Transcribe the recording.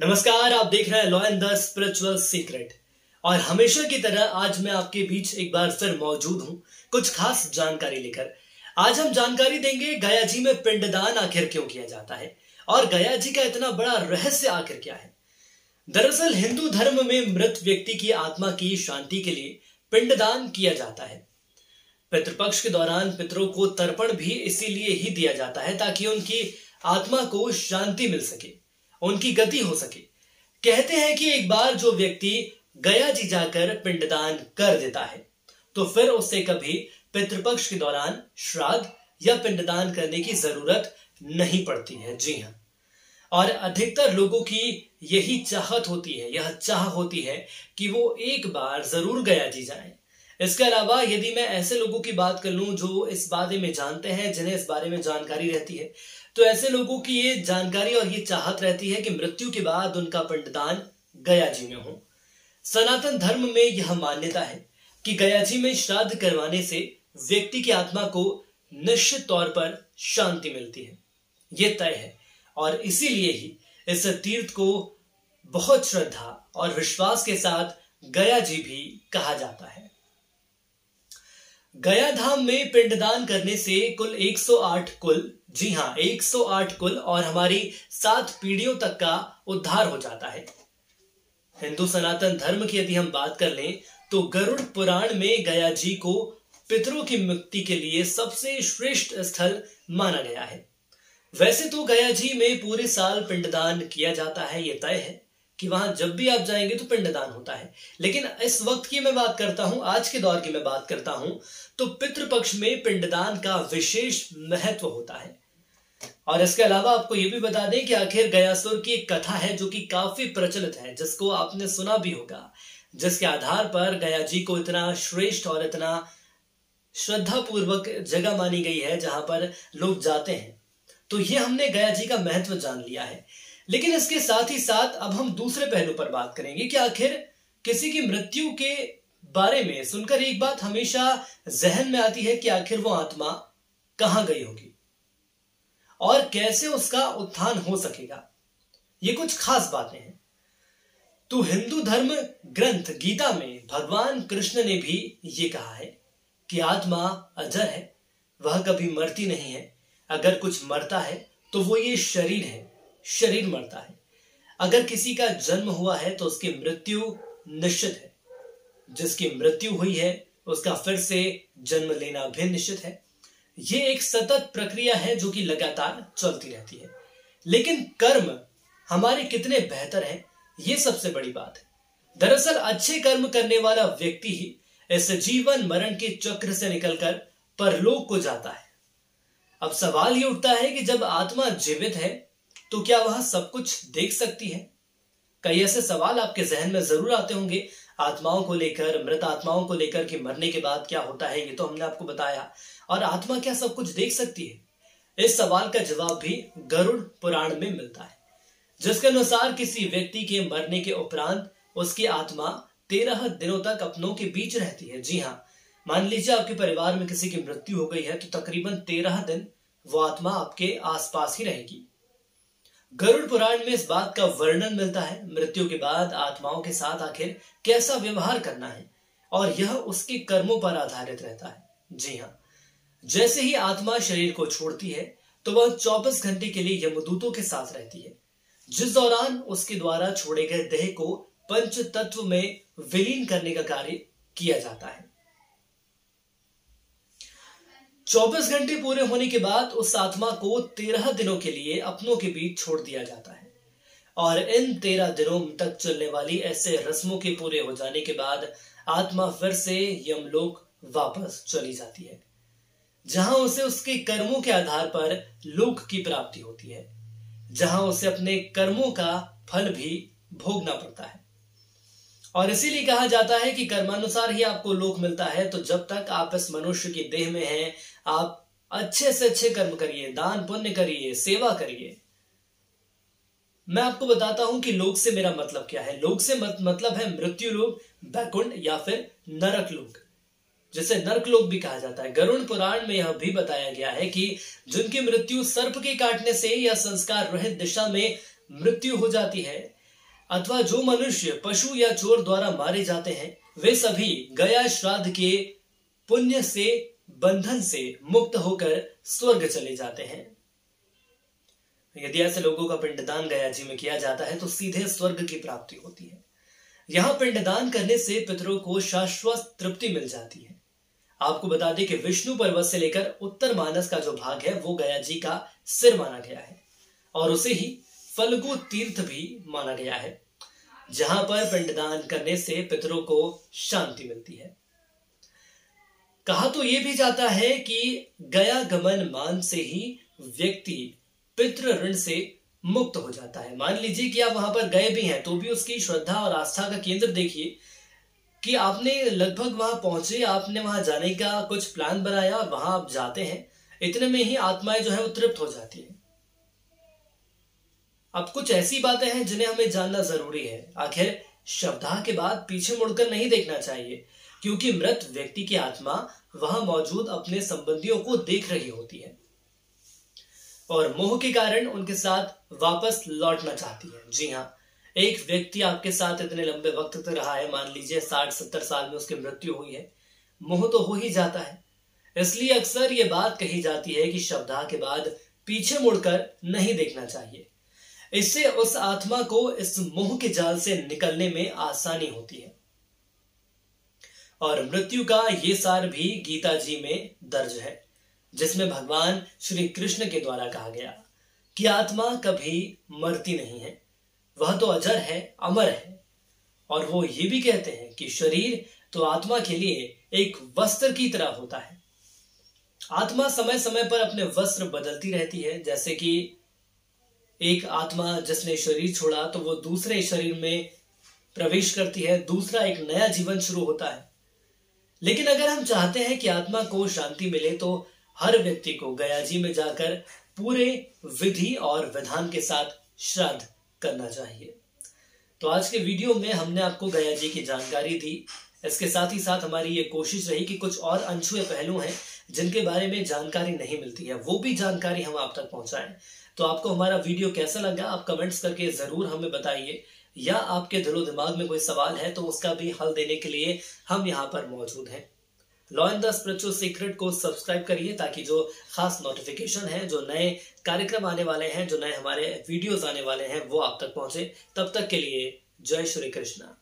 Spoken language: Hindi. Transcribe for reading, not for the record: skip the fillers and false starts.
नमस्कार, आप देख रहे हैं law and the spiritual secret. और हमेशा की तरह आज मैं आपके बीच एक बार फिर मौजूद हूं कुछ खास जानकारी लेकर। आज हम जानकारी देंगे गया जी में पिंडदान आखिर क्यों किया जाता है और गया जी का इतना बड़ा रहस्य आखिर क्या है। दरअसल हिंदू धर्म में मृत व्यक्ति की आत्मा की शांति के लिए पिंडदान किया जाता है। पितृपक्ष के दौरान पितरों को तर्पण भी इसीलिए ही दिया जाता है ताकि उनकी आत्मा को शांति मिल सके, उनकी गति हो सके। कहते हैं कि एक बार जो व्यक्ति गया जी जाकर पिंडदान कर देता है तो फिर उसे कभी पितृपक्ष के दौरान श्राद्ध या पिंडदान करने की जरूरत नहीं पड़ती है। जी हाँ, और अधिकतर लोगों की यही चाहत होती है, यह चाह होती है कि वो एक बार जरूर गया जी जाएं। इसके अलावा यदि मैं ऐसे लोगों की बात कर लूं जो इस बारे में जानते हैं, जिन्हें इस बारे में जानकारी रहती है, तो ऐसे लोगों की ये जानकारी और ये चाहत रहती है कि मृत्यु के बाद उनका पिंडदान गया जी में हो। सनातन धर्म में यह मान्यता है कि गया जी में श्राद्ध करवाने से व्यक्ति की आत्मा को निश्चित तौर पर शांति मिलती है, ये तय है। और इसीलिए ही इस तीर्थ को बहुत श्रद्धा और विश्वास के साथ गया जी भी कहा जाता है। गया धाम में पिंडदान करने से कुल 108 कुल, जी हाँ 108 कुल और हमारी 7 पीढ़ियों तक का उद्धार हो जाता है। हिंदू सनातन धर्म की यदि हम बात कर लें तो गरुड़ पुराण में गया जी को पितरों की मुक्ति के लिए सबसे श्रेष्ठ स्थल माना गया है। वैसे तो गया जी में पूरे साल पिंडदान किया जाता है, ये तय है कि वहां जब भी आप जाएंगे तो पिंडदान होता है। लेकिन इस वक्त की मैं बात करता हूं, आज के दौर की मैं बात करता हूं, तो पितृपक्ष में पिंडदान का विशेष महत्व होता है। और इसके अलावा आपको यह भी बता दें कि आखिर गयासुर की एक कथा है जो कि काफी प्रचलित है, जिसको आपने सुना भी होगा, जिसके आधार पर गया जी को इतना श्रेष्ठ और इतना श्रद्धा पूर्वक जगह मानी गई है जहां पर लोग जाते हैं। तो ये हमने गया जी का महत्व जान लिया है। लेकिन इसके साथ ही साथ अब हम दूसरे पहलू पर बात करेंगे कि आखिर किसी की मृत्यु के बारे में सुनकर एक बात हमेशा जहन में आती है कि आखिर वो आत्मा कहां गई होगी और कैसे उसका उत्थान हो सकेगा। ये कुछ खास बातें हैं। तो हिंदू धर्म ग्रंथ गीता में भगवान कृष्ण ने भी ये कहा है कि आत्मा अजर है, वह कभी मरती नहीं है। अगर कुछ मरता है तो वो ये शरीर है, शरीर मरता है। अगर किसी का जन्म हुआ है तो उसकी मृत्यु निश्चित है। जिसकी मृत्यु हुई है उसका फिर से जन्म लेना भी निश्चित है। ये एक सतत प्रक्रिया है जो कि लगातार चलती रहती है। लेकिन कर्म हमारे कितने बेहतर हैं, ये सबसे बड़ी बात है। दरअसल अच्छे कर्म करने वाला व्यक्ति ही इस जीवन मरण के चक्र से निकलकर परलोक को जाता है। अब सवाल ये उठता है कि जब आत्मा जीवित है तो क्या वह सब कुछ देख सकती है? कई ऐसे सवाल आपके जहन में जरूर आते होंगे आत्माओं को लेकर, मृत आत्माओं को लेकर कि मरने के बाद क्या होता है, ये तो हमने आपको बताया। और आत्मा क्या सब कुछ देख सकती है? इस सवाल का जवाब भी गरुड़ पुराण में मिलता है, जिसके अनुसार किसी व्यक्ति के मरने के उपरांत उसकी आत्मा 13 दिनों तक अपनों के बीच रहती है। जी हाँ, मान लीजिए आपके परिवार में किसी की मृत्यु हो गई है तो तकरीबन 13 दिन वो आत्मा आपके आसपास ही रहेगी। गरुड़ पुराण में इस बात का वर्णन मिलता है मृत्यु के बाद आत्माओं के साथ आखिर कैसा व्यवहार करना है, और यह उसके कर्मों पर आधारित रहता है। जी हाँ, जैसे ही आत्मा शरीर को छोड़ती है तो वह 24 घंटे के लिए यमदूतों के साथ रहती है, जिस दौरान उसके द्वारा छोड़े गए देह को पंच तत्व में विलीन करने का कार्य किया जाता है। 24 घंटे पूरे होने के बाद उस आत्मा को 13 दिनों के लिए अपनों के बीच छोड़ दिया जाता है। और इन 13 दिनों तक चलने वाली ऐसे रस्मों के पूरे हो जाने के बाद आत्मा फिर से यमलोक वापस चली जाती है, जहां उसे उसके कर्मों के आधार पर लोक की प्राप्ति होती है, जहां उसे अपने कर्मों का फल भी भोगना पड़ता है। और इसीलिए कहा जाता है कि कर्मानुसार ही आपको लोक मिलता है। तो जब तक आप इस मनुष्य की देह में हैं, आप अच्छे से अच्छे कर्म करिए, दान पुण्य करिए, सेवा करिए। मैं आपको बताता हूं कि लोक से मेरा मतलब क्या है। लोक से मतलब है मृत्यु लोक, बैकुंठ या फिर नरक लोक, जिसे नरक लोक भी कहा जाता है। गरुड़ पुराण में यह भी बताया गया है कि जिनकी मृत्यु सर्प के काटने से या संस्कार रहित दिशा में मृत्यु हो जाती है, अथवा जो मनुष्य पशु या चोर द्वारा मारे जाते हैं वे सभी गया श्राद्ध के पुण्य से बंधन से मुक्त होकर स्वर्ग चले जाते हैं। यदि ऐसे लोगों का पिंडदान गया जी में किया जाता है तो सीधे स्वर्ग की प्राप्ति होती है। यहां पिंडदान करने से पितरों को शाश्वत तृप्ति मिल जाती है। आपको बता दें कि विष्णु पर्वत से लेकर उत्तर मानस का जो भाग है वो गया जी का सिर माना गया है और उसे ही फल्गु तीर्थ भी माना गया है, जहां पर पिंडदान करने से पितरों को शांति मिलती है। कहा तो यह भी जाता है कि गया गमन मान से ही व्यक्ति पितृ ऋण से मुक्त हो जाता है। मान लीजिए कि आप वहां पर गए भी हैं तो भी उसकी श्रद्धा और आस्था का केंद्र देखिए कि आपने लगभग वहां पहुंचे, आपने वहां जाने का कुछ प्लान बनाया और वहां आप जाते हैं, इतने में ही आत्माएं जो है वो तृप्त हो जाती है। अब कुछ ऐसी बातें हैं जिन्हें हमें जानना जरूरी है। आखिर शवदाह के बाद पीछे मुड़कर नहीं देखना चाहिए, क्योंकि मृत व्यक्ति की आत्मा वहां मौजूद अपने संबंधियों को देख रही होती है और मोह के कारण उनके साथ वापस लौटना चाहती है। जी हाँ, एक व्यक्ति आपके साथ इतने लंबे वक्त तक रहा है, मान लीजिए 60-70 साल में उसकी मृत्यु हुई है, मोह तो हो ही जाता है। इसलिए अक्सर ये बात कही जाती है कि शवदाह के बाद पीछे मुड़कर नहीं देखना चाहिए। इससे उस आत्मा को इस मोह के जाल से निकलने में आसानी होती है। और मृत्यु का ये सार भी गीता जी में दर्ज है, जिसमें भगवान श्री कृष्ण के द्वारा कहा गया कि आत्मा कभी मरती नहीं है, वह तो अजर है, अमर है। और वो ये भी कहते हैं कि शरीर तो आत्मा के लिए एक वस्त्र की तरह होता है। आत्मा समय समय पर अपने वस्त्र बदलती रहती है, जैसे कि एक आत्मा जिसने शरीर छोड़ा तो वो दूसरे शरीर में प्रवेश करती है, दूसरा एक नया जीवन शुरू होता है। लेकिन अगर हम चाहते हैं कि आत्मा को शांति मिले तो हर व्यक्ति को गया जी में जाकर पूरे विधि और विधान के साथ श्राद्ध करना चाहिए। तो आज के वीडियो में हमने आपको गया जी की जानकारी दी। इसके साथ ही साथ हमारी ये कोशिश रही कि कुछ और अनछुए पहलू हैं जिनके बारे में जानकारी नहीं मिलती है, वो भी जानकारी हम आप तक पहुंचाएं। तो आपको हमारा वीडियो कैसा लगा आप कमेंट्स करके जरूर हमें बताइए, या आपके दिलो दिमाग में कोई सवाल है तो उसका भी हल देने के लिए हम यहाँ पर मौजूद हैं। Law and the spiritual secret को सब्सक्राइब करिए ताकि जो खास नोटिफिकेशन है, जो नए कार्यक्रम आने वाले हैं, जो नए हमारे वीडियोस आने वाले हैं वो आप तक पहुंचे। तब तक के लिए जय श्री कृष्णा।